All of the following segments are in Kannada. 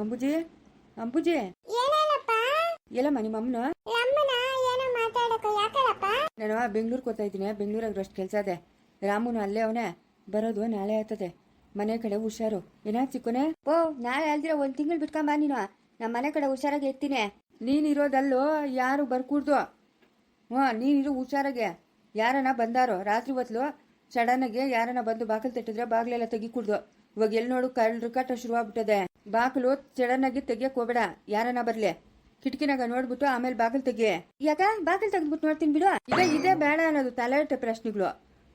ಅಂಬುಜಿ ಅಂಬುಜಿ ಏನೇನಪ್ಪ? ಎಲ್ಲಮ್ಮ ನಿಮ್ಮ ಅಮ್ಮನ ನಮ್ಮನ ಏನೋ ಮಾತಾಡಕ ಯಾಕಲ್ಲಪ್ಪ? ನಾನು ಬೆಂಗಳೂರಿಗೆ ಹೋಗ್ತಾ ಇದ್ದೀನಿ. ಬೆಂಗಳೂರಾಗ ಅಷ್ಟು ಕೆಲಸ ಇದೆ. ರಾಮುನು ಅಲ್ಲೇ ಅವನೇ, ಬರೋದು ನಾಳೆ ಆಗ್ತದೆ. ಮನೆ ಕಡೆ ಹುಷಾರು. ಏನ ಚಿಕ್ಕನೆ? ಓ ನಾಳೆ ಅಲ್ದಿರ ಒಂದು ತಿಂಗಳು ಬಿಟ್ಕೊಂಬ. ನೀನು ನಮ್ಮ ಮನೆ ಕಡೆ ಹುಷಾರಾಗಿ ಇರ್ತೀನಿ. ನೀನಿರೋದಲ್ಲೋ ಯಾರು ಬರ್ಕೂಡ್ದು. ನೀನಿರು ಹುಷಾರಾಗೆ. ಯಾರನ ಬಂದಾರೋ ರಾತ್ರಿ ಹೊತ್ಲು ಸಡನ್ನಾಗಿ ಯಾರನ ಬಂದು ಬಾಗಿಲು ತಟ್ಟಿದ್ರೆ ಬಾಗಿಲೆಲ್ಲ ತೆಗಿಕೂಡ್ದು. ಇವಾಗ ಎಲ್ಲಿ ನೋಡು ಕಳ್ಳರು ಕಟ್ಟ ಶುರುವಾಗ್ಬಿಟ್ಟದೆ. ಬಾಗಿಲು ಸಡನ್ನಾಗಿ ತೆಗಿಯಕ್ ಹೋಗ್ಬೇಡ. ಯಾರನ ಬರ್ಲಿ ಕಿಟಕಿನಾಗ ನೋಡ್ಬಿಟ್ಟು ಆಮೇಲೆ ಬಾಗಿಲು ತೆಗಿ. ಯಾಕ ಬಾಗಿಲು ತೆಗೆದ್ಬಿಟ್ಟು ನೋಡ್ತೀನಿ ಬಿಡು. ಈಗ ಇದೇ ಬೇಡ ಅನ್ನೋದು ತಲೆಹರಟೆ ಪ್ರಶ್ನೆಗಳು.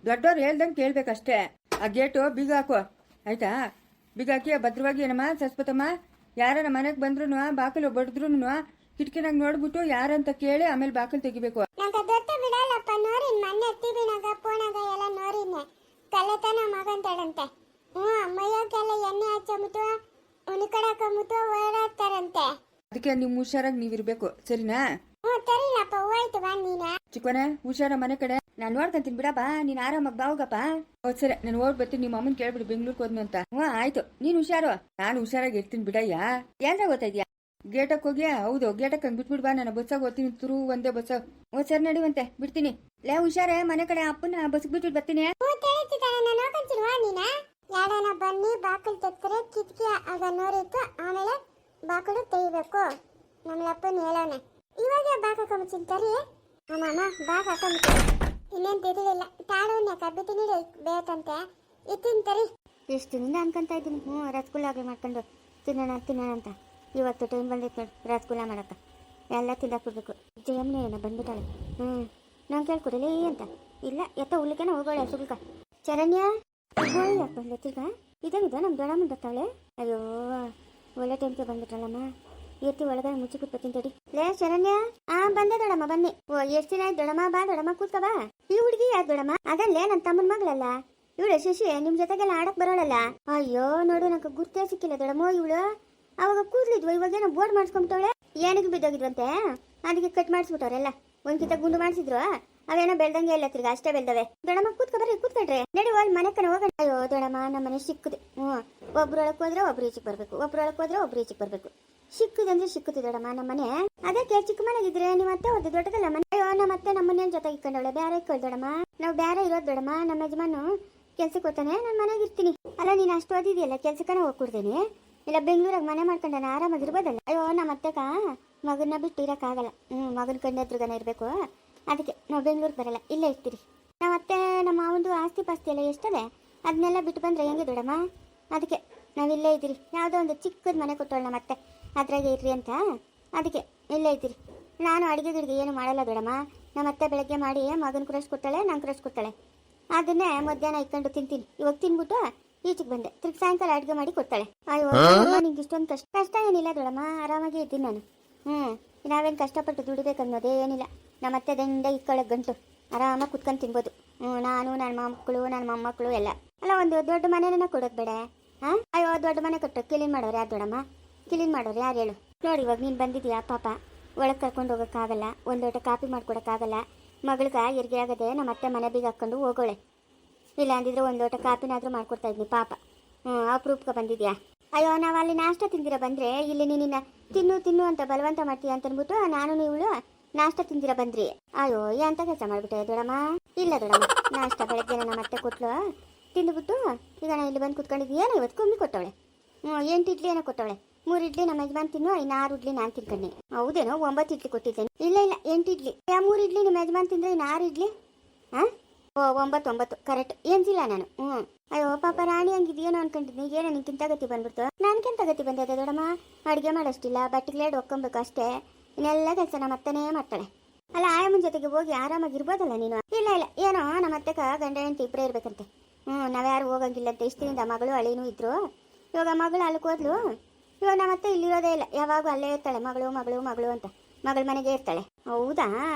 ದೊಡ್ಡವ್ರು ಹೇಳ್ದಂಗೆ ಕೇಳ್ಬೇಕಷ್ಟೇ. ಆ ಗೇಟು ಬೀಗ ಹಾಕು ಆಯ್ತಾ? ಬೀಗ ಹಾಕಿ ಭದ್ರವಾಗಿ ಏನಮ್ಮ ಸಸ್ಪತಮ್ಮ ಯಾರನ ಮನೆಗೆ ಬಂದ್ರು ಬಾಗಿಲು ಬಡಿದ್ರು ಕಿಟಕಿನಾಗ ನೋಡ್ಬಿಟ್ಟು ಯಾರಂತ ಕೇಳಿ ಆಮೇಲೆ ಬಾಗಿಲು ತೆಗಿಬೇಕು. ನಂಗೆ ಗೊತ್ತ ಬಿಡಲ್ಲಪ್ಪ. ನೋರಿನ್ ಮೊನ್ನೆ ಟಿವಿನಾಗ ಫೋನಾಗ ಎಲ್ಲ ನೋರಿನ್ನೆ. ಕಲೆತನ ಮಗಂತಾಳಂತೆ. ಮೈಯಕ್ಕೆಲ್ಲ ಎಣ್ಣೆ ಹಚ್ಚಬಿಟ್ಟು ಉಣಿಕಡಕಂಬಿಟ್ಟು ಓಡಾಡ್ತಾರಂತೆ. ಅದಕ್ಕೆ ನಿಮ್ ಹುಷಾರಾಗಿ ನೀವಿರ್ಬೇಕು, ಸರಿನಾ? ಸರಿನಪ್ಪ, ಹೋಯ್ತು ಬಾ ನೀನ. ಚಿಕ್ಕನೆ ಹುಷಾರ ಮನೆ ಕಡೆ. ನಾನು ನೋಡ್ಕೊಂತೀನಿ ಬಿಡಪ್ಪ. ನೀನ್ ಆರಾಮಾಗಿ ಬಾವುಗಪ್ಪ. ಹೌದ್ ಸರಿ, ನಾನು ಹೋಗಿ ಬರ್ತೀನಿ. ನಿಮ್ಮ ಅಮ್ಮನ್ ಕೇಳ್ಬಿಡು ಬೆಂಗ್ಳೂರ್ಗೆ ಹೋದ್ನು ಅಂತ. ಆಯ್ತು, ನೀನ್ ಹುಷಾರು. ನಾನು ಹುಷಾರಾಗಿ ಇರ್ತೀನಿ ಬಿಡಯ್ಯ. ಏನ್ರ ಗೊತ್ತಾದ್ಯಾ? ಗೇಟಕ್ ಹೋಗಿ ಹೌದು ಗೇಟಕ್ ಹಂಗ್ ಬಿಟ್ಬಿಡ್ ಬಾ. ನಾನು ಬಸ್ಸಾಗ ಹೋಗ್ತೀನಿ. ತುರು ಒಂದೇ ಬಸ್. ಸರಿ ನಡಿವಂತೆ, ಬಿಡ್ತೀನಿ. ಲೇ ಹುಷಾರೇ ಮನೆ ಕಡೆ. ಅಪ್ಪನ ಬಸ್ಗೆ ಬಿಟ್ಬಿಟ್ಟು ಬರ್ತೀನಿ. ಯಾರನ ಬನ್ನಿ ಬಾಕಲ್ ತೆಗ್ತಾರೆ ಕಿಟಕಿ ಆಗ ನೋಡಿತ್ತು. ಆಮೇಲೆ ಬಾಕಲು ತೆಗಿಬೇಕು. ನಮ್ಮಪ್ಪನ ಹೇಳೋಣ. ಇವಾಗ ಬಾಕಂಬಚ್ಚಿಂತರಿ ಅಮ್ಮಮ್ಮ ಬಾಕಂಬ ಇನ್ನೇನು ತಿಳಿಲಿಲ್ಲ. ತಾಳವನ್ನ ಕಬ್ಬಿಟ್ಟಿನಿ ಬೇಕಂತೆ ಇತ್ತಿಂತರಿ. ಎಷ್ಟು ದಿನದಿಂದ ಅನ್ಕೊಂತ ಇದ್ದೀನಿ. ರಸಗುಲ್ಲಾಗೆ ಮಾಡ್ಕೊಂಡು ತಿನ್ನೋಣ ಅಂತ. ಇವತ್ತು ಟೈಮ್ ಬಂದೈತೆ ನೋಡಿ ರಸಗುಲ್ಲ ಮಾಡಕ್ಕ. ಎಲ್ಲ ತಿಂದಾಕ್ಬಿಡ್ಬೇಕು. ಜಯಮ್ನೇನ ಬಂದ್ಬಿಟ್ಟಾಳೆ. ನಾನು ಕೇಳ್ಕೊಡಲೇ ಅಂತ. ಇಲ್ಲ ಎತ್ತ ಹುಲ್ಲಿಗೆನ ಹೋಗೋಳೆ ಸುಲ್ಕ. ಚರಣ್ಯ ಹೋಯ್ಲಪ್ಪ ತಿರ್ಗ ಇದಾಗಿದ್ದ ನಮ್ಮ ದೊಡ್ಡಮ್ಮ ಬರ್ತಾಳೆ. ಅಯ್ಯೋ ಒಳ್ಳೆ ಟೈಮ್ಗೆ ಬಂದ್ಬಿಟ್ರಲ್ಲಮ್ಮ. ಎತ್ತಿ ಒಳಗಡೆ ಮುಚ್ಚಿಬಿಟ್ಟು ಬರ್ತೀನಿ ತಡಿ. ಲೇ ಶರಣ್ಯ. ಬಂದೆ ದೊಡಮ್ಮ ಬನ್ನಿ. ಎಷ್ಟು ದಿನ ಆಯ್ತು ದೊಡಮ್ಮ? ಬಾ ದೊಡಮ್ಮ ಕೂತ್ಕ ಬಾ. ಈ ಹುಡುಗಿ ಯಾರು ದೊಡಮ್ಮ? ಅದಲ್ಲೇ ನನ್ನ ತಮ್ಮನ ಮಗಳಲ್ಲ ಇವಳು ಶಶಿ. ನಿಮ್ ಜೊತೆಗೆಲ್ಲ ಆಡಕ್ ಬರೋಳಲ್ಲ. ಅಯ್ಯೋ ನೋಡು ನಂಗೆ ಗುರ್ತೇ ಸಿಕ್ಕಿಲ್ಲ ದೊಡಮ್ಮ. ಇವಳು ಅವಾಗ ಕೂದ್ಲಿದ್ವು, ಇವಾಗೇನೋ ಬೋರ್ಡ್ ಮಾಡಿಸ್ಕೊಂಬಿಟ್ಟವಳೆ. ಏನಕ್ಕೆ ಬಿದ್ದೋಗಿದ್ವಂತೆ, ಅದಕ್ಕೆ ಕಟ್ ಮಾಡಿಸ್ಬಿಟ್ಟವ್ರೆಲ್ಲ. ಒಂದ್ಕಿತ ಗುಂಡು ಮಾಡಿಸಿದ್ರು, ಅವೇನೋ ಬೆಳ್ದಂಗೆ ಇಲ್ಲ ತಿರ್ಗ ಅಷ್ಟೇ ಬೆಳ್ದವೆ. ದೊಡಮ್ಮ ಕೂತ್ಕೊಬರ್ರಿ, ಕೂತ್ಕೊಳ್ರಿ. ನಡಿ ಹೋಗಿ ಮನೆ ಕಣ ಹೋಗೋಣ. ಅಯ್ಯೋ ದೊಡಮ್ಮ ನಮ್ಮ ಮನೆ ಸಿಕ್ಕುದು. ಒಬ್ರೊಳಕ್ ಹೋದ್ರೆ ಒಬ್ರು ಈಚೆಗೆ ಬರ್ಬೇಕು, ಒಬ್ರೊಳಕ್ ಹೋದ್ರೆ ಒಬ್ರು ಈಚೆಗೆ ಬರ್ಬೇಕು. ಸಿಕ್ಕುದಂದ್ರೆ ಸಿಕ್ಕುತ್ತೆ ದೊಡಮ್ಮ ನಮ್ಮ ಮನೆ. ಅದಕ್ಕೆ ಚಿಕ್ಕ ಮನೆಗಿದ್ರೆ ನಿಮ್ಮ ಅತ್ತೆ ಹೊರದು ದೊಡ್ಡದಲ್ಲ ಮನೆ. ಅಯ್ಯೋ ನಮ್ಮ ಅತ್ತೆ ನಮ್ಮ ಮನೆ ಜೊತೆಗೆ ಇಟ್ಕೊಂಡವಳೆ. ಬೇರೆ ಇಟ್ಕೊಳ್ಳಿ ದೊಡಮ್ಮ. ನಾವು ಬೇರೆ ಇರೋದು ದೊಡಮ್ಮ. ನಮ್ಮ ಯಜಮಾನು ಕೆಲ್ಸಕ್ಕೆ ಹೋಗ್ತಾನೆ, ನಾನು ಮನೆಗೆ ಇರ್ತೀನಿ. ಅಲ್ಲ ನೀನು ಅಷ್ಟು ಓದಿದೆಯಲ್ಲ, ಕೆಲ್ಸಕ್ಕನ ಹೋಗ್ಕೊಡ್ತೀನಿ. ಇಲ್ಲ ಬೆಂಗಳೂರಾಗ ಮನೆ ಮಾಡ್ಕೊಂಡ ಆರಾಮಾಗಿರ್ಬೋದಲ್ಲ. ಅಯ್ಯೋ ನಮ್ಮ ಅತ್ತೆಗ ಮಗನ್ನ ಬಿಟ್ಟು ಇರೋಕ್ಕಾಗಲ್ಲ. ಮಗನ ಕಣ್ಣು ಎದುರುಗನ ಇರಬೇಕು. ಅದಕ್ಕೆ ನಾವು ಬೆಂಗಳೂರಿಗೆ ಬರಲ್ಲ, ಇಲ್ಲೇ ಇರ್ತೀರಿ. ನಮ್ಮ ಅತ್ತೆ ನಮ್ಮ ಒಂದು ಆಸ್ತಿ ಪಾಸ್ತಿ ಎಲ್ಲ ಎಷ್ಟದೆ ಅದನ್ನೆಲ್ಲ ಬಿಟ್ಟು ಬಂದರೆ ಹೆಂಗೆ ದೊಡಮ್ಮ? ಅದಕ್ಕೆ ನಾವಿಲ್ಲೇ ಇದ್ದೀರಿ. ಯಾವುದೋ ಒಂದು ಚಿಕ್ಕದ ಮನೆ ಕೊಟ್ಟವಳು ನಮ್ಮ ಅತ್ತೆ, ಅದ್ರಾಗೆ ಇರ್ರಿ ಅಂತ. ಅದಕ್ಕೆ ಇಲ್ಲೇ ಇದ್ದೀರಿ. ನಾನು ಅಡುಗೆ ಗಿಡಿಗೆ ಏನು ಮಾಡಲ್ಲ ದೊಡಮ್ಮ. ನಮ್ಮ ಅತ್ತೆ ಬೆಳಗ್ಗೆ ಮಾಡಿ ಮಗನ ಕ್ರಶ್ ಕೊಡ್ತಾಳೆ, ನಂಗೆ ಕ್ರಶ್ ಕೊಡ್ತಾಳೆ. ಅದನ್ನೇ ಮಧ್ಯಾಹ್ನ ಇಟ್ಕೊಂಡು ತಿಂತೀನಿ. ಇವಾಗ ತಿನ್ಬಿಟ್ಟು ಈಚೆಗೆ ಬಂದೆ. ತಿರ್ಗಿ ಸಾಯಂಕಾಲ ಅಡುಗೆ ಮಾಡಿ ಕೊಡ್ತಾಳೆ. ಅಯ್ಯೋ ನಿಂಗೆ ಇಷ್ಟೊಂದು ಕಷ್ಟ ಏನಿಲ್ಲ ದೊಡಮ್ಮ, ಆರಾಮಾಗಿ ಇದ್ದೀನಿ ನಾನು. ನಾವೇನು ಕಷ್ಟಪಟ್ಟು ದುಡಿಬೇಕನ್ನೋದೇ ಏನಿಲ್ಲ. ನಮ್ಮ ಅತ್ತೆ ದಂಡ ಇಟ್ಕೊಳ್ಳೋಕೆ ಗಂಟು ಆರಾಮಾಗಿ ಕುತ್ಕೊಂಡು ತಿನ್ಬೋದು. ನಾನು ನನ್ನ ಮಕ್ಕಳು ನನ್ನ ಮೊಮ್ಮಕ್ಕಳು ಎಲ್ಲ. ಅಲ್ಲ ಒಂದು ದೊಡ್ಡ ಮನೆನ ಕೊಡೋದು ಬೇಡ. ಅಯ್ಯೋ ದೊಡ್ಡ ಮನೆ ಕೊಟ್ಟು ಕ್ಲೀನ್ ಮಾಡೋರು ಯಾರು ದೊಡಮ್ಮ? ಕ್ಲೀನ್ ಮಾಡೋರು ಯಾರು ಹೇಳು? ನೋಡಿ ಇವಾಗ ನೀನು ಬಂದಿದ್ಯಾ ಪಾಪ, ಒಳಗೆ ಕರ್ಕೊಂಡು ಹೋಗೋಕ್ಕಾಗಲ್ಲ, ಒಂದು ಲೋಟ ಕಾಫಿ ಮಾಡ್ಕೊಡೋಕ್ಕಾಗಲ್ಲ. ಮಗಳಿಗೆ ಹೆರಿಗೆ ಆಗದೆ ನಮ್ಮ ಅತ್ತೆ ಮನೆ ಬೀಗ ಹಾಕ್ಕೊಂಡು ಹೋಗೋಳೆ. ಇಲ್ಲ ಅಂದಿದ್ರೆ ಒಂದು ಲೋಟ ಕಾಪಿನಾದರೂ ಮಾಡ್ಕೊಡ್ತಾ ಇದ್ನಿ ಪಾಪ. ಅಪರೂಪಕ್ಕೆ ಬಂದಿದ್ಯಾ. ಅಯ್ಯೋ ನಾವು ಅಲ್ಲಿ ನಾಷ್ಟ ತಿಂದಿರ ಬಂದರೆ ಇಲ್ಲಿ ನೀನಿನ್ನ ತಿನ್ನು ಅಂತ ಬಲವಂತ ಮಾಡ್ತೀಯ ಅಂತಂದ್ಬಿಟ್ಟು ನಾನು ನೀವು ನಾಷ್ಟ ತಿಂದಿರ ಬಂದ್ರಿ. ಅಯ್ಯೋ ಎಂತ ಕೆಲಸ ಮಾಡಿಬಿಟ್ಟೆ ದೊಡಮ್ಮ? ಇಲ್ಲ ದೊಡಮ್ಮ, ನಾಷ್ಟ ಬೆಳಗ್ಗೆ ನಮ್ಮ ಅತ್ತೆ ಕೊಟ್ಲು, ತಿಂದುಬಿಟ್ಟು ಈಗ ನಾನು ಇಲ್ಲಿ ಬಂದು ಕುತ್ಕೊಂಡಿದ್ದೀನಿ. ಏನೋ ಇವತ್ತು ಕಮ್ಮಿ ಕೊಟ್ಟವಳೆ. 8 ಇಡ್ಲಿ ಏನೋ ಕೊಟ್ಟವಳೆ. 3 ಇಡ್ಲಿ ನಮ್ಮ ಯಜಮಾನ್ ತಿನ್ನು, ಇನ್ನು 6 ಇಡ್ಲಿ ನಾನು ತಿನ್ಕೊಂಡೆ. ಹೌದೇನೋ 9 ಇಡ್ಲಿ ಕೊಟ್ಟಿದ್ದೇನೆ. ಇಲ್ಲ 8 ಇಡ್ಲಿ. 3 ಇಡ್ಲಿ ನಿಮ್ಮ ಯಜಮಾನ್ ತಿಂದರೆ ಇನ್ನು 6 ಇಡ್ಲಿ. 9 ಕರೆಕ್ಟ್ ಏನ್ಸಿಲ್ಲ ನಾನು. ಅಯ್ಯೋ ಪಾಪ ರಾಣಿ ಹಂಗಿದೆಯೇನೋ ಅನ್ಕೊಂಡಿದ್ನಿ. ಏನೋ ನಿನ್ಕಿಂತ ಗತಿ ಬಂದ್ಬಿಡ್ತು. ನನ್ಕಿಂತ ಗತಿ ಬಂದಿದೆ ದೊಡಮ್ಮ. ಅಡುಗೆ ಮಾಡೋಷ್ಟಿಲ್ಲ, ಬಟ್ಟೆಗಳೇ ಒಕ್ಕೊಬೇಕು ಅಷ್ಟೇ. ಇನ್ನೆಲ್ಲ ಕೆಲಸ ನಮ್ಮ ಅತ್ತನೇ ಮಾಡ್ತಾಳೆ. ಅಲ್ಲ ಆಯಮ್ಮನ ಜೊತೆಗೆ ಹೋಗಿ ಆರಾಮಾಗಿರ್ಬೋದಲ್ಲ ನೀನು? ಇಲ್ಲ ಏನೋ ನಮ್ಮ ಅತ್ತೆಗ ಗಂಡ ಹೆಂಡತಿ ಇಬ್ಬರೇ ಇರ್ಬೇಕಂತೆ. ನಾವ್ಯಾರು ಹೋಗಂಗಿಲ್ಲಂತೆ. ಇಷ್ಟು ದಿನದ ಮಗಳು ಅಳಿನೂ ಇದ್ರು. ಇವಾಗ ಮಗಳು ಅಲ್ಲಿಗೆ ಹೋದ್ಲು. ಇವಾಗ ನಮ್ಮ ಅತ್ತೆ ಇಲ್ಲಿರೋದೇ ಇಲ್ಲ, ಯಾವಾಗೂ ಅಲ್ಲೇ ಇರ್ತಾಳೆ. ಮಗಳು ಅಂತ ಮಗಳ ಮನೆಗೆ ಇರ್ತಾಳೆ. ಹೌದಾ,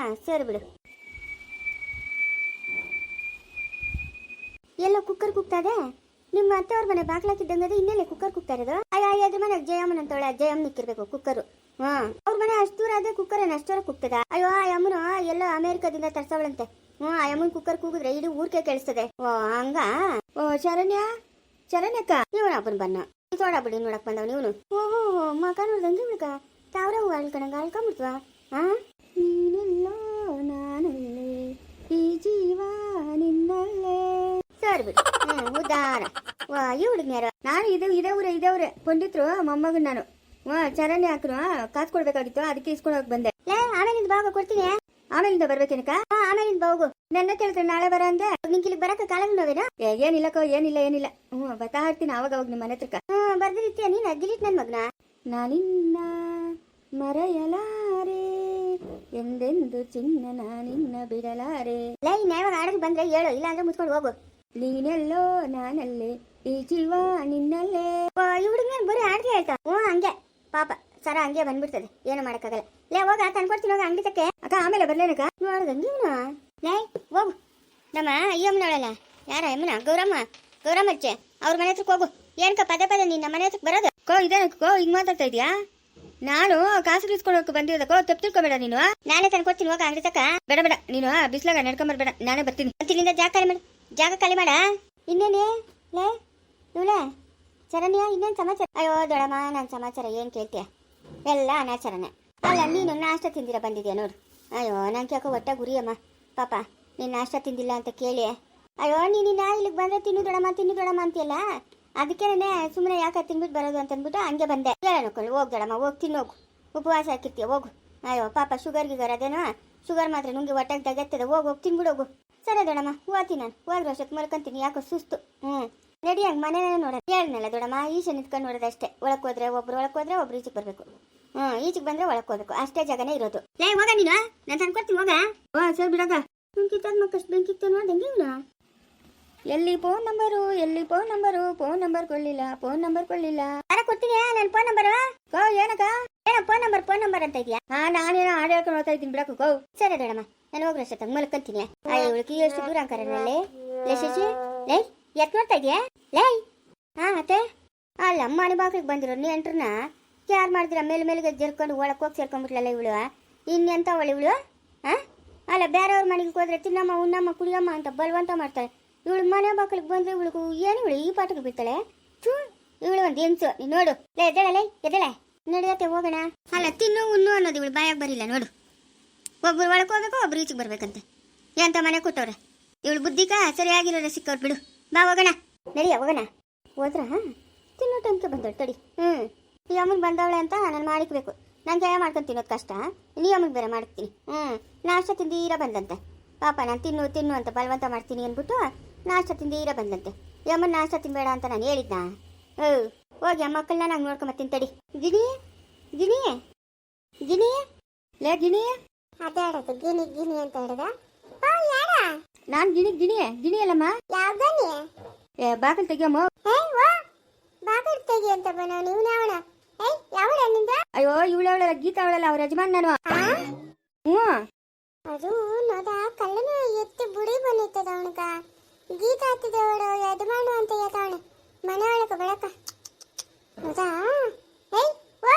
ಸರಿ ಬಿಡು. ಎಲ್ಲೋ ಕುಕ್ಕರ್ ಕುಗ್ತದೆ. ನಿಮ್ಮ ಅತ್ತೆಯವ್ರ ಮನೆ ಬಾಗ್ಲಾಕಿದ್ದಂಗದೆ ಇನ್ನೆಲ್ಲ ಕುಕ್ಕರ್ ಕುಗ್ತಾ ಇರೋದು. ಅಯ್ಯ ಅದ್ರ ಮನೆ ಜಯಮ್ಮನ ಅಂತವಳೆ, ಜಯಮ್ಮ ನಿಕ್ಕಿರ್ಬೇಕು ಕುಕ್ಕರು. ಅವ್ರ ಮನೆ ಅಷ್ಟು ದೂರ ಆದ್ರೆ ಕುಕ್ಕರ್ ಅಷ್ಟರ ಕುಗ್ತದ. ಅಯ್ಯೋ ಆ ಅಮ್ಮನು ಎಲ್ಲೋ ಅಮೆರಿಕದಿಂದ ತರ್ಸವಳಂತೆ. ಆ ಅಮ್ಮನ ಕುಕ್ಕರ್ ಕೂಗಿದ್ರೆ ಇಡೀ ಊರ್ಕೆ ಕೇಳಿಸ್ತದೆ. ಹಂಗ. ಶರಣ್ಯಕ್ಕ ಇವನಪ್ಪನ ಬನ್ನ ತೋಡ ಬಿಡಿ ನೋಡಕ್ ಬಂದವ್ ನೀವನು. ಓಹೋ ಮಗ ನೋಡ್ದಂಗೆ ಇವಳಕ ತಾವ್ರ ಹೂ ಅಳ್ಕಣಂಗ ಅಳ್ಕೊಂಬಿಡ್ತವ. ನೀನೆಲ್ಲೋ ನಾನಲ್ಲೇ ಈ ಜೀವ ನಿನ್ನಲ್ಲೇ. ಸರಿ ಬಿಡಿ. ಉದಾರ ವಾ ಈ ಹುಡುಗ್ನ್ಯಾರ ನಾನು ಇದೇ ಊರೇ ಪಂಡಿತ್ರು ಮೊಮ್ಮಗನ್ ನಾನು. ಚರಣಿ ಹಾಕ್ರು ಕಾಸು ಕೊಡ್ಬೇಕಾಗಿತ್ತು, ಅದಕ್ಕೆ ಇಸ್ಕೊಂಡು ಹೋಗಿ ಬಂದೆ. ಲೇ ಆಮೇಲಿಂದ ಬಾಗ ಕೊಡ್ತೀನಿ. ಆಮೇಲಿಂದ ಬರ್ಬೇಕೇನಕ? ಆಮೇಲಿಂದ ಬಾಗು. ನನ್ನ ಕೇಳಿದ್ರೆ ನಾಳೆ ಬರ ಅಂದೆ. ನಿಂಗೆ ಇಲ್ಲಿಗೆ ಬರಕ ಕಾಲ ನೋವೇನಾ? ಏನಿಲ್ಲಕೋ ಏನಿಲ್ಲ. ಬರ್ತಾ ಇರ್ತೀನಿ ಅವಾಗ ನಿಮ್ಮ ಮನೆ ಹತ್ರಕ್ಕ. ಬರ್ದಿರ್ತೀಯ ನೀನು ಗಿಲಿಟ್ ನನ್ ಮಗನ. ನಾನಿನ್ನ ಮರೆಯಲಾರೆ ಎಂದೆಂದು ಚಿನ್ನ ನಾನಿನ್ನ ಬಿಡಲಾರೆ. ಲೇ ಇನ್ನ ಯಾವಾಗ ಆಡಕ್ಕೆ ಬಂದ್ರೆ ಹೇಳು, ಇಲ್ಲ ಅಂದ್ರೆ ಮುಚ್ಕೊಂಡು ಹೋಗು. ನೀನೆಲ್ಲೋ ನಾನಲ್ಲೇ ಈ ಜೀವ ನಿನ್ನಲ್ಲೇ. ಈ ಹುಡುಗ ಬರೀ ಆಡ್ತಿ ಆಯ್ತಾ? ಹಂಗೆ ಪಾಪ ಸರ ಹಂಗೆ ಬಂದ್ಬಿಡ್ತದೆ, ಏನು ಮಾಡಕ್ಕಾಗಲ್ಲ. ಲೇ ಹೋಗ ತಂದ್ಕೊಡ್ತೀನಿ ಹೋಗ ಅಂಗಡಿ ತಕ್ಕೆ. ಅಕ್ಕ ಆಮೇಲೆ ಬರ್ಲೇನಕ್ಕ? ನೋಡ್ದಂಗೆ ಇವನು. ಲೇ ಹೋಗು. ನಮ್ಮ ಅಯ್ಯಮ್ಮನವಳಲ್ಲ ಯಾರ ಅಮ್ಮನ ಗೌರಮ್ಮಚ್ಚೆ ಅವ್ರ ಮನೆ ಹತ್ರಕ್ಕೆ ಹೋಗು. ಏನಕ್ಕ ಪದೇ ನೀನ್ ನಮ್ಮ ಮನೆ ಹತ್ರಕ್ಕೆ ಬರೋದು? ಇದೇನಕ್ಕೋ ಹಿಂಗ್ ಮಾತಾಡ್ತಾ ಇದೀಯಾ? ನಾನು ಕಾಸು ಇಸ್ಕೊಳಕ್ಕೆ ಬಂದಿರೋದಕ್ಕೋ ತಪ್ಪು ತಿಳ್ಕೊಬೇಡ ನೀನು. ನಾನೇ ತಂದ್ಕೊಡ್ತೀನಿ ಹೋಗ ಅಂಗಡಿ ತಕ್ಕ. ಬೇಡ ನೀನು ಬಿಸ್ಲಾಗ ನಡ್ಕೊಂಬರ್ಬೇಡ, ನಾನೇ ಬರ್ತೀನಿ. ಇಲ್ಲಿಂದ ಜಾಗ ಖಾಲಿ ಮಾಡ. ಇನ್ನೇನೇ ಲೇ ಇವಳೆ ಚರಣ್ಯ ಇನ್ನೇನು ಸಮಾಚಾರ? ಅಯ್ಯೋ ದೊಡಮ್ಮ ನನ್ನ ಸಮಾಚಾರ ಏನು ಕೇಳ್ತೀಯ? ಎಲ್ಲ ಅನಾಚಾರನೇ. ಅಲ್ಲ ನೀನು ನಾಷ್ಟ ತಿಂದಿರ ಬಂದಿದ್ಯಾ ನೋಡು. ಅಯ್ಯೋ ನಂಗೆ ಯಾಕೋ ಹೊಟ್ಟೆ ಗುರಿಯಮ್ಮ ಪಾಪ, ನೀನು ನಾಷ್ಟ ತಿಂದಿಲ್ಲ ಅಂತ ಕೇಳಿ. ಅಯ್ಯೋ ನೀನಿನ್ನ ಇಲ್ಲಿಗೆ ಬಂದರೆ ತಿನ್ನು ದೊಡಮ್ಮ ಅಂತೀಯಲ್ಲ, ಅದಕ್ಕೇನೆ ಸುಮ್ಮನೆ ಯಾಕೆ ತಿನ್ಬಿಟ್ಟು ಬರೋದು ಅಂತಂದ್ಬಿಟ್ಟು ಹಂಗೆ ಬಂದೆ. ಹೇಳೋಕೊಳ್ಳಿ ಹೋಗಿ ದೊಡಮ್ಮ ಹೋಗಿ ತಿನ್ನೋಗು, ಉಪವಾಸ ಹಾಕಿರ್ತೀಯ ಹೋಗು. ಅಯ್ಯೋ ಪಾಪ ಶುಗರ್ ಅದೇನೋ, ಶುಗರ್ ಮಾತ್ರ ನುಂಗಿ ಹೊಟ್ಟೆಗೆ ತಗತ್ತದೆ. ಹೋಗು ತಿನ್ಬಿಡೋಗು. ಸರಿ ದೊಡಮ್ಮ ಹೋಗ್ತೀನಿ ನಾನು. ಹೋದ್ರೆ ಅಷ್ಟೊತ್ತು ಮಲ್ಕೊಂತೀನಿ, ಯಾಕೋ ಸುಸ್ತು. ರೆಡಿಯಾಗಿ ಮನೇನೇ ನೋಡ ಹೇಳಿದ್ನಲ್ಲ ದೊಡಮ್ಮ, ಈಚೆ ನಿಂತ್ಕೊಂಡು ನೋಡೋದು ಅಷ್ಟೇ. ಒಳಕ್ಕೆ ಹೋದ್ರೆ ಒಬ್ರು ಈಚೆಗೆ ಬರಬೇಕು. ಈಚೆಗೆ ಬಂದ್ರೆ ಒಳಕ್ಕೆ ಹೋಗ್ಬೇಕು, ಅಷ್ಟೇ ಜಾಗನೇ ಇರೋದು. ಲೇ ಹೋಗ ನೀನು, ನಾನು ತಂದ್ಕೊಡ್ತೀನಿ ಹೋಗ. ಸರಿ ಬಿಡಗ. ಬೆಂಕಿತ್ತದ ಮಕ್ಕಷ್ಟು ಬೆಂಕಿತ್ತು ನೋಡ್ದಂಗೆ ಇವನು. ಎಲ್ಲಿ ಫೋನ್ ನಂಬರ್ ಕೊಳ್ಳಿಲ್ಲ. ಯಾರ ಕೊಡ್ತೀನಿ ನನ್ನ ಫೋನ್ ನಂಬರ್? ಏನಕ್ಕ ಏನೋ ಫೋನ್ ನಂಬರ್ ಅಂತ ಇದೆಯಾ? ನಾನೇನೋ ಹಾಡು ಹೇಳ್ಕೊಂಡು ಹೋಗ್ತಾ ಇದ್ದೀನಿ ಬಿಡಕ್ಕೆ ಗೋ. ಸರಿ ದೊಡಮ್ಮ ನಾನು ಹೋಗ್ರೆ ಅಷ್ಟೊತ್ತಾಗ ಮಲ್ಕೊಂತೀನಿ. ಅಯ್ಯ ಇವಳಿಗೆ ಎಷ್ಟು ದೂರ ಅಂಕರಲ್ಲಿ ಲೇ ಶಶಿ, ಲೈ ಎತ್ ನೋಡ್ತಾ ಇದೆಯಾ? ಲೈ ಅತ್ತೆ ಅಲ್ಲ ಮನೆ ಬಾಗಿಲಿಗೆ ಬಂದಿರೋ ನೆಂಟ್ರನ್ನ ಯಾರು ಮಾಡಿದಿರ ಮೇಲ್ಗೆ ಜರ್ಕೊಂಡು ಒಳಕ್ಕೆ ಹೋಗಿ ಸೇರ್ಕೊಂಡ್ಬಿಟ್ಲಲ್ಲ ಇವಳು. ಇನ್ನೆಂತ ಅವಳು ಇವಳು? ಅಲ್ಲ ಬೇರೆಯವ್ರ ಮನೆಗೆ ಹೋದ್ರೆ ತಿನ್ನಮ್ಮ ಉಣ್ಣಮ್ಮ ಕುಡಿಯಮ್ಮ ಅಂತ ಬಲವಂತ ಮಾಡ್ತಾಳೆ. ಇವಳು ಮನೆ ಬಾಗಿಲಿಗೆ ಬಂದ್ರೆ ಇವಳಿಗೂ ಏನು ಇವಳು ಈ ಪಾಠಕ್ಕೆ ಬೀಳ್ತಾಳೆ? ಇವಳು ಒಂದು ಹೆಂಗ್ಸು ನೀನು ನೋಡು. ಲೇ ಎದ್ದೇಳೆ ನಡೆಯತ್ತೆ ಹೋಗೋಣ. ಅಲ್ಲ ತಿನ್ನು ಉಣ್ಣು ಅನ್ನೋದು ಇವಳು ಬಾಯಾಗ ಬರಿಲ್ಲ ನೋಡು. ಒಬ್ರು ಒಳಗೆ ಹೋಗ್ಬೇಕು, ಒಬ್ರು ಈಚೆಗೆ ಬರ್ಬೇಕಂತೆ. ಎಂತ ಮನೆ ಕೊಟ್ಟವ್ರೆ ಇವಳು ಬುದ್ಧಿಕ ಸರಿಯಾಗಿರೋರೆ ಸಿಕ್ಕವ್ರು ಬಿಡು. ಬಾ ಹೋಗೋಣ, ನಡಿಯ ಹೋಗೋಣ. ಹೋದ್ರ ತಿನ್ನೋ ಟೈಮ್ಗೆ ಬಂದವಳು ತಡಿ. ಈ ಅಮ್ಮನ ಬಂದವಳೆ ಅಂತ ನಾನು ಮಾಡಿಕ್ಬೇಕು. ನಾನು ಜಯ ಮಾಡ್ಕೊಂಡು ತಿನ್ನೋದು ಕಷ್ಟ, ನೀ ಅಮ್ಮನಿಗೆ ಬೇರೆ ಮಾಡ್ತೀನಿ. ನಾಷ್ಟ ತಿಂದೀರ ಬಂದಂತೆ ಪಾಪ. ನಾನು ತಿನ್ನು ಅಂತ ಬಲವಂತ ಮಾಡ್ತೀನಿ ಅಂದ್ಬಿಟ್ಟು ನಾಷ್ಟ ತಿಂದೀರ ಬಂದಂತೆ. ಈ ಅಮ್ಮನ ನಾಷ್ಟ ತಿನ್ಬೇಡ ಅಂತ ನಾನು ಹೇಳಿದ್ನಾ? ಹೋಗಿ ಆ ಮಕ್ಕಳನ್ನ ನಂಗೆ ನೋಡ್ಕೊಂಬತ್ತೀನಿ ತಡಿ. ಗಿಣಿ ಲೇ ಗಿಣಿ ಅದಾಡದು ಗಿನಿ ಅಂತ ಹೇಳಿದ. ನಾನು ಗಿಣಿ ಅಲ್ಲಮ್ಮ. ಯಾವ್ದನಿ? ಬಾಕಲ್ ತೆಗಿಯಮ್ಮ. ಬಾಕಲ್ ತೆಗಿ ಅಂತ ಬನ ನೀವು ಯಾವಣ? ಯಾವಳ ನಿಂದ? ಅಯ್ಯೋ ಇವಳವಳ ಗೀತಾ ಅವಳಲ್ಲ, ಅವ್ರ ಯಜಮಾನ್ ನಾನು. ಅದು ನೋದ ಕಳ್ಳನ ಎತ್ತಿ ಬುಡಿ ಬಂದಿತ್ತದ ಅವನಕ. ಗೀತಾ ಹತ್ತಿದವಳು ಯಜಮಾನು ಅಂತ ಹೇಳ್ತಾವಣೆ ಮನೆ ಒಳಕ ಬೆಳಕ. ಹೌದಾ?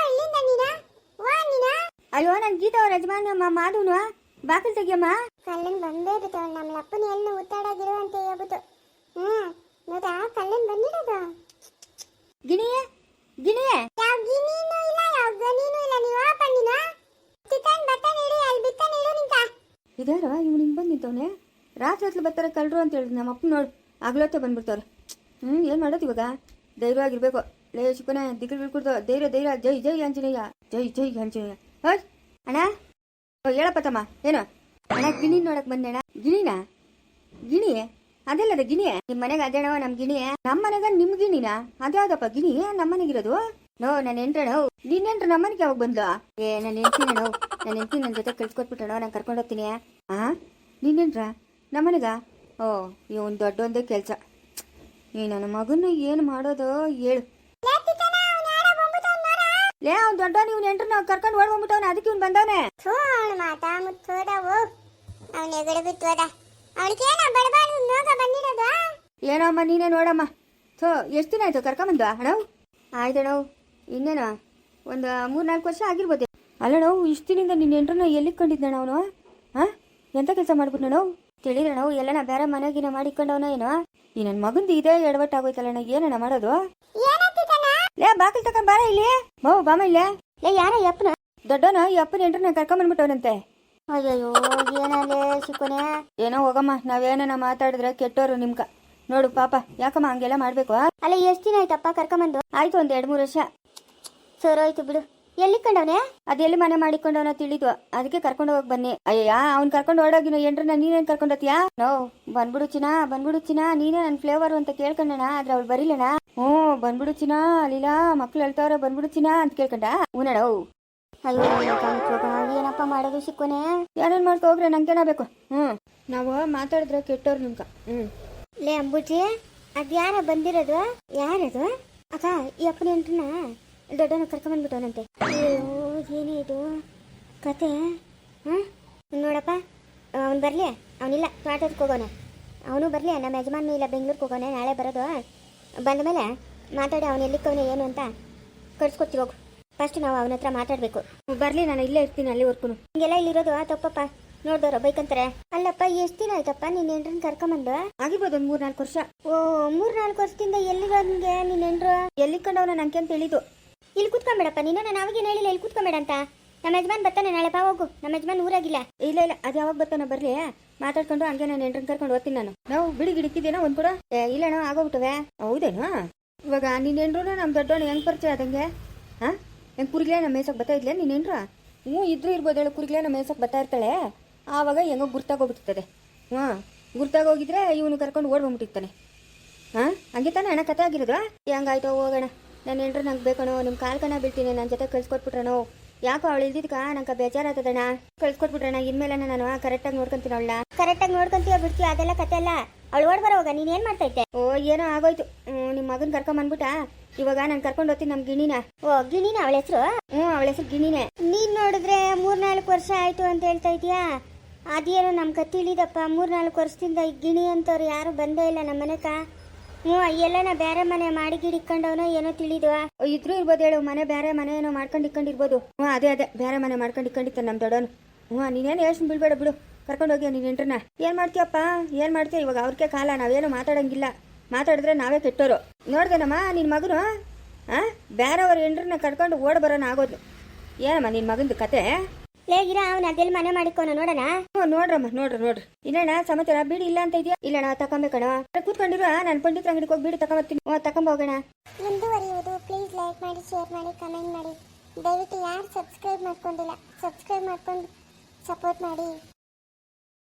ಇಲ್ಲಿಂದ ನೀನಾ? ಅಯ್ಯೋ ನನ್ ಗೀತಾ ಅವ್ರ ಯಜಮಾನ ಮಾಧುನು. ಬಾಕಲ್ ತೆಗಿಯಮ್ಮ. ಕಳ್ಳನ್ ಬಂದೇ ಬಿತ್ತವಳು ನಮ್ಮ ಅಪ್ಪನ ಎಲ್ಲ ಉತ್ತಾಡಾಗಿರು ಅಂತ ಹೇಳ್ಬಿಟ್ಟು. ನೋದಾ ಕಳ್ಳನ್ ಬಂದಿರೋದು. ಗಿಣಿ ಯಾವ ಗಿನಿನೂ ಇಲ್ಲ, ಯಾವ ಗನಿನೂ ಇಲ್ಲ. ನೀವು ಬಂದಿನ ಚಿಕನ್ ಬಟನ್ ಇಡು, ಅಲ್ಲಿ ಬಿತ್ತನ್ ಇಡು ನಿಂತ. ಇದಾರ ಇವ್ನು ಹಿಂಗೆ ಬಂದು ನಿಂತವನೆ. ರಾತ್ರಿ ಹೊತ್ತು ಬರ್ತಾರೆ ಕಳ್ಳರು ಅಂತ ಹೇಳಿದ್ರು. ನಮ್ಮ ಅಪ್ಪ ನೋಡಿ ಆಗ್ಲೊತ್ತೆ ಬಂದ್ಬಿಡ್ತವ್ರೆ. ಏನು ಮಾಡೋದು ಇವಾಗ? ಧೈರ್ಯವಾಗಿರ್ಬೇಕು. ಲೇ ಚಿಕ್ಕನೆ ದಿಗ್ಲು ಬಿಡ್ಕೊಡ್ದು. ಧೈರ್ಯ ಜೈ ಆಂಜನೇಯ, ಜೈ ಆಂಜನೇಯ. ಅಣ್ಣ ಹೇಳಪ್ಪ ತಮ್ಮ. ಏನು ಅಣ್ಣ ಗಿಣಿ ನೋಡಕ್ ಬಂದೇಣ? ಗಿಣಿ ಅದೆಲ್ಲದ ಗಿಣಿ ನಿಮ್ಮ ಮನೆಗೆ ಅದೇಣವ. ನಮ್ಮ ಗಿಣಿ ನಮ್ಮ ಮನೆಗ ನಿಮ್ ಗಿಣಿನ ಅದ್ಯಾವ್ದಪ್ಪ ಗಿಣಿ ನಮ್ಮ ಮನೆಗಿರೋದು? ನನ್ನ ಹೆಂಡ್ರಣ ನಿನ್ನೆಂಟ್ರ ನಮ್ಮ ಮನೆಗೆ ಯಾವಾಗ ಬಂದ್ಲು? ನನ್ನ ಹೆಂಡ್ತಿನ ನನ್ನ ಹೆಂಡ್ತಿ ನನ್ನ ಜೊತೆ ಕಳ್ಸ್ಕೊಟ್ಬಿಟ್ಟಣ, ನಾನು ಕರ್ಕೊಂಡು ಹೋಗ್ತೀನಿ. ನಿನ್ನೆಂಟ್ರ ನಮ್ಮ ಮನೆಗ? ಇವನ್ ದೊಡ್ಡೊಂದೇ ಕೆಲಸ. ಈ ನನ್ನ ಮಗನ ಏನು ಮಾಡೋದು ಹೇಳು. ಲೇ ಅವ್ನು ದೊಡ್ಡ ನೀವು ನೆಂಟ್ರನ್ನ ಕರ್ಕೊಂಡು ಓಡ್ಕೊಂಡ್ಬಿಟ್ಟವನ, ಅದಕ್ಕೆ ಇವ್ನು ಬಂದವನೆ. ಮಾತಾ ಮುತ್ತೋದವು ಅವನ ಎಗಡೆ ಬಿತ್ತೋದ. ಅವಳಿಗೇನ ಬಡಬಾಳು ನೋಗ ಬಂದಿರೋದು. ಏನಮ್ಮ ನೀನೇ ನೋಡಮ್ಮ. ಎಷ್ಟು ದಿನ ಆಯ್ತು ಕರ್ಕೊಂಬಂದು ಅಣ್ಣವ್? ಆಯ್ತಣ್ಣವ್ ಇನ್ನೇನು ಒಂದು 3-4 ವರ್ಷ ಆಗಿರ್ಬೋದು. ಅಲ್ಲಣ್ಣವ್ ಇಷ್ಟು ದಿನದಿಂದ ನಿನ್ನ ನೆಂಟ್ರನ್ನ ಎಲ್ಲಿಗೆ ಕಂಡಿದ್ದಣ್ಣ ಅವನು? ಎಂತ ಕೆಲಸ ಮಾಡ್ಬಿಟ್ನಣ್ಣವ್? ತಿಳಿದ್ರಣ್ಣವ್ ಎಲ್ಲನ ಬೇರೆ ಮನೆಗಿನ ಮಾಡಿಕೊಂಡವನ ಏನೋ? ಈ ನನ್ನ ಮಗಂದು ಇದೇ ಎಡವಟ್ಟಾಗೋಯ್ತಲ್ಲಣ್ಣ, ಏನಣ್ಣ ಮಾಡೋದು? ಲೇ ಬಾಕಲ್ ತಕೊಂಡ್ ಬಾರ ಇಲ್ಲಿ ಮೌ ಬಾಮ ಇಲ್ಲೇ ಲೇ ಯಾರ ಯಪ್ಪನ ದೊಡ್ಡವನ ಈ ಅಪ್ಪನ ಎಂಟ್ರನ್ನ ಕರ್ಕೊಂಬಂದ್ಬಿಟ್ಟವನಂತೆ. ಅಯ್ಯಯ್ಯೋ ಏನಲ್ಲೇ ಸಿಕ್ಕೋನೆ. ಏನೋ ಹೋಗಮ್ಮ, ನಾವೇನ ಮಾತಾಡಿದ್ರೆ ಕೆಟ್ಟೋರು ನಿಮ್ಗ. ನೋಡು ಪಾಪ ಯಾಕಮ್ಮ ಹಂಗೆಲ್ಲ ಮಾಡ್ಬೇಕು? ಅಲ್ಲ ಎಷ್ಟು ದಿನ ಆಯ್ತಪ್ಪ ಕರ್ಕೊಂಬಂದು? ಆಯ್ತು ಒಂದ್ 2-3 ವರ್ಷ. ಸರ್ ಆಯ್ತು ಬಿಡು. ಎಲ್ಲಿ ಕಂಡವನೆ? ಅದೆಲ್ಲಿ ಮನೆ ಮಾಡಿಕೊಂಡವನ ತಿಳಿದು ಅದಕ್ಕೆ ಕರ್ಕೊಂಡು ಹೋಗಿ ಬನ್ನಿ. ಅಯ್ಯ ಅವ್ನ್ ಕರ್ಕೊಂಡು ಓಡೋಗಿನ ಎಂಟ್ರನ್ನ ನೀನೇನ್ ಕರ್ಕೊಂಡೋತಿಯಾ? ನೋ ಬಂದ್ಬಿಡು ಚಿನ್ನ ನೀನೇ ನನ್ ಫ್ಲೇವರ್ ಅಂತ ಕೇಳ್ಕೊಂಡಣ. ಆದ್ರೆ ಅವ್ಳು ಬರೀಲಣ. ಬಂದ್ಬಿಡು ಚಿನ್ನ ಅಲ್ಲಿಲ್ಲ ಮಕ್ಳು ಹೇಳ್ತಾವ್ರೆ ಬಂದ್ಬಿಡು ಚಿನ್ನ ಅಂತ ಕೇಳ್ಕೊಂಡ ಹೂನಣ. ಅಯ್ಯೋ ಏನಪ್ಪ ಮಾಡೋದು ಸಿಕ್ಕೋನೆ? ಏನೇನ್ ಮಾಡ್ಕೊ ಹೋಗ್ರೆ ನಂಗೇನ ಬೇಕು. ನಾವು ಮಾತಾಡಿದ್ರೆ ಕೆಟ್ಟವ್ರು ನಿಮ್ಗ. ಲೇ ಅಂಬುಜಿ ಅದ್ಯಾರ ಬಂದಿರೋದು? ಯಾರದು? ಅಕ್ಕ ಈ ಅಪ್ಪನ ಎಂಟ್ರನ್ನ ದೊಡ್ಡವನ ಕರ್ಕೊಂಬಂದ್ಬಿಟ್ಟವನಂತೆ. ಅಯ್ಯೋ ಏನೇ ಇದು ಕತೆ? ನೋಡಪ್ಪ ಅವ್ನು ಬರಲಿ. ಅವನಿಲ್ಲ ತೋಟದಕ್ಕೆ ಹೋಗೋಣ. ಅವನು ಬರಲಿ. ನಮ್ಮ ಯಜಮಾನ ಇಲ್ಲ ಬೆಂಗ್ಳೂರಿಗೆ ಹೋಗೋಣ. ನಾಳೆ ಬರೋದು. ಬಂದ ಮೇಲೆ ಮಾತಾಡಿ ಅವನು ಎಲ್ಲಿಕ್ಕವನೇ ಏನು ಅಂತ ಕಳ್ಸ್ಕೊಡ್ತೀವಿ. ಹೋಗು. ಫಸ್ಟ್ ನಾವು ಅವನ ಹತ್ರ ಮಾತಾಡಬೇಕು. ಬರ್ಲಿ, ನಾನು ಇಲ್ಲೇ ಇರ್ತೀನಿ ಅಲ್ಲಿವರ್ಗು. ಹಿಂಗೆಲ್ಲ ಇಲ್ಲಿರೋದು ತಪ್ಪಪ್ಪ. ನೋಡ್ದವ್ರ ಬೈಕಂತಾರೆ. ಅಲ್ಲಪ್ಪ ಎಷ್ಟು ದಿನ ಆಯ್ತಪ್ಪ ನೀನ್ ಎಂಟ್ರನ್ನ ಕರ್ಕೊಂಬಂದು? ಆಗಿರ್ಬೋದು ಒಂದ್ 3-4 ವರ್ಷ. ಓ 3-4 ವರ್ಷದಿಂದ ಎಲ್ಲಿರೋನ್ಗೆ ನೀನ್ ಎಂಟ್ರು? ಎಲ್ಲಿ ಕಂಡವನ ನಂಗೆ ಅಂತ ಹೇಳಿದ್ದು. ಇಲ್ಲಿ ಕೂತ್ಕೊಂಬೇಡಪ್ಪ ನೀನು. ನಾನು ಅವಾಗೇನು ಹೇಳಿಲ್ಲ ಇಲ್ಲಿ ಕೂತ್ಕೊಂಬೇಡ ಅಂತ. ನಮ್ಮ ಯಜಮಾನ್ ಬರ್ತಾನೆ ನಾಳೆ. ಬಾ ಹೋಗು. ನಮ್ಮ ಯಜಮಾನ್ ಊರಾಗಿಲ್ಲ. ಇಲ್ಲ ಅದು ಯಾವಾಗ ಬರ್ತಾನ ಬರ್ಲಿ. ಮಾತಾಡ್ಕೊಂಡು ಹಂಗೆ ನಾನು ಎಂಟ್ರನ್ನ ಕರ್ಕೊಂಡು ಹೋಗ್ತೀನಿ ನಾನು. ನಾವು ಬಿಡಿ ಗಿಡಕ್ಕಿದ್ದೇನೋ ಒಂದ್ ಕೂಡ ಇಲ್ಲಣ್ಣ ಆಗೋಗ್ಬಿಟ್ಟವೆ. ಹೌದೇನು? ಇವಾಗ ನೀನ್ ಎಂಟ್ರು ನಮ್ ದೊಡ್ಡವನು ಹೆಂಗ್ ಪರಿಚಯ ಆದಂಗೆ? ಹೆಂಗ್ ಕುರಿಗ್ಲೇ ನಮ್ಮ ಮೇಸಕ್ ಬರ್ತಾ ಇದ್ಲೆ ನೀನ್ ಎಂಟ್ರ? ಇದ್ರೂ ಇರ್ಬೋದು ಹೇಳು. ಕುರಿಗ್ಲೇ ನಮ್ಮ ಮೇಸಕ್ ಬರ್ತಾ ಇರ್ತಾಳೆ. ಆವಾಗ ಹೆಂಗೋ ಗುರ್ತಾಗೋಗ್ಬಿಟ್ಟಿರ್ತದೆ. ಗುರ್ತಾಗೋಗಿದ್ರೆ ಇವನು ಕರ್ಕೊಂಡು ಓಡ್ಬಂದ್ಬಿಟ್ಟಿರ್ತಾನೆ. ಹಂಗೆ ತಾನೇ ಅಣ್ಣ ಕತೆ ಆಗಿರೋದು. ಹೆಂಗಾಯ್ತೋ ಹೋಗೋಣ. ನಾನು ಎಂಟ್ರು ನಂಗೆ ಬೇಕಣೋ. ನಿಮ್ಮ ಕಾಲ್ಕನ ಬೀಳ್ತೀನಿ. ನನ್ನ ಜೊತೆ ಕಳ್ಸ್ಕೊಟ್ಬಿಟ್ರಣೋ. ಯಾಕೋ ಅವಳು ಇಲ್ದಿದ್ಕ ನಂಗೆ ಬೇಜಾರಾಗ್ತದಣ್ಣ. ಕಳ್ಸ್ಕೊಟ್ಬಿಟ್ರಣ. ಇನ್ಮೇಲೆ ನಾನು ಕರೆಕ್ಟಾಗಿ ನೋಡ್ಕೊಂತೀನಿ ಅವಳನ್ನ. ಕರೆಕ್ಟಾಗಿ ನೋಡ್ಕೊಂತೀಯ ಬಿಡ್ತೀಯ ಅದೆಲ್ಲ ಕತೆ ಅಲ್ಲ. ಅವಳು ಓಡ್ ಬರೋವಾಗ ನೀನ್ ಏನ್ ಮಾಡ್ತಾ ಇದ್ದೆ? ಏನೋ ಆಗೋಯ್ತು. ನಿಮ್ಮ ಮಗನ್ ಕರ್ಕೊಂಬಂದ್ಬಿಟ್ಟ. ಇವಾಗ ನಾನು ಕರ್ಕೊಂಡು ಹೋಗ್ತೀನಿ ನಮ್ಮ ಗಿಣಿನ. ಓ ಗಿಣಿನ ಅವಳ ಹೆಸರು? ಅವಳ ಹೆಸರು ಗಿಣಿನೇ. ನೀನ್ ನೋಡಿದ್ರೆ 3-4 ವರ್ಷ ಆಯ್ತು ಅಂತ ಹೇಳ್ತಾ ಇದೀಯಾ. ಅದೇನೋ ನಮ್ಗೆ ತಿಳಿದಪ್ಪ. 3-4 ವರ್ಷದಿಂದ ಈ ಗಿಣಿ ಅಂತವ್ರು ಯಾರು ಬಂದೇ ಇಲ್ಲ ನಮ್ಮ ಮನೆಕ. ಎಲ್ಲನ ಬೇರೆ ಮನೆ ಮಾಡಿ ಗಿಡಿಕೊಂಡವನೋ ಏನೋ ತಿಳಿದು. ಇದ್ರೂ ಇರ್ಬೋದು ಹೇಳು. ಮನೆ ಬೇರೆ ಮನೆ ಏನೋ ಮಾಡ್ಕೊಂಡು ಇಕ್ಕೊಂಡಿರ್ಬೋದು. ಅದೇ ಬೇರೆ ಮನೆ ಮಾಡ್ಕೊಂಡು ಇಕ್ಕೊಂಡಿತ್ತ ನಮ್ಮ ದೊಡ್ಡವನು. ನೀನೇನು ಯೋಚನೆ ಬೀಳ್ಬೇಡ ಬಿಡು. ಕರ್ಕೊಂಡು ಹೋಗಿ ನೀನ್ ಎಂಟ್ರನ್ನ. ಏನ್ ಮಾಡ್ತೀಯಪ್ಪ? ಏನ್ ಮಾಡ್ತೀಯ ಇವಾಗ? ಅವ್ರಿಗೆ ಕಾಲ. ನಾವೇನು ಮಾತಾಡಂಗಿಲ್ಲ. ಮಾತಾಡಿದ್ರೆ ನಾವೇ ಕೆಟ್ಟೋರು. ನೋಡ್ದೇನಮ್ಮ ನಿನ್ ಮಗನು ಬೇರೆಯವ್ರ ಎಂಟ್ರನ್ನ ಕರ್ಕೊಂಡು ಓಡ್ ಬರೋಣ ಆಗೋದು. ಏನಮ್ಮ ನಿನ್ ಮಗಂದು ಕತೆ? ಲೇಗಿರ ಅವನ ಅದೆಲ್ಲಿ ಮನೆ ಮಾಡಿಕೋಣ ನೋಡೋಣ. ನೋಡ್ರಮ್ಮ ನೋಡ್ರಿ. ಇಲ್ಲಣ್ಣ ಸಮಾಚಾರ ಬೀಡಿ ಇಲ್ಲ ಅಂತ ಇದೆಯಾ? ಇಲ್ಲಣ್ಣ ತಕೊಂಬೇಕಣ. ಕೂತ್ಕೊಂಡಿರುವ ನಾನು ಪಂಡಿತರ ಅಂಗಡಿಗೆ ಹೋಗಿ ಬೀಡಿ ತಕೊಂಬರ್ತೀನಿ. ತಕೊಂಬೋಗೋಣ. ಮುಂದುವರಿಯುವುದು. ಪ್ಲೀಸ್ ಲೈಕ್ ಮಾಡಿ, ಶೇರ್ ಮಾಡಿ, ಕಮೆಂಟ್ ಮಾಡಿ. ದಯವಿಟ್ಟು ಯಾರು ಸಬ್ಸ್ಕ್ರೈಬ್ ಮಾಡ್ಕೊಂಡಿಲ್ಲ ಸಬ್ಸ್ಕ್ರೈಬ್ ಮಾಡ್ಕೊಂಡು ಸಪೋರ್ಟ್ ಮಾಡಿ.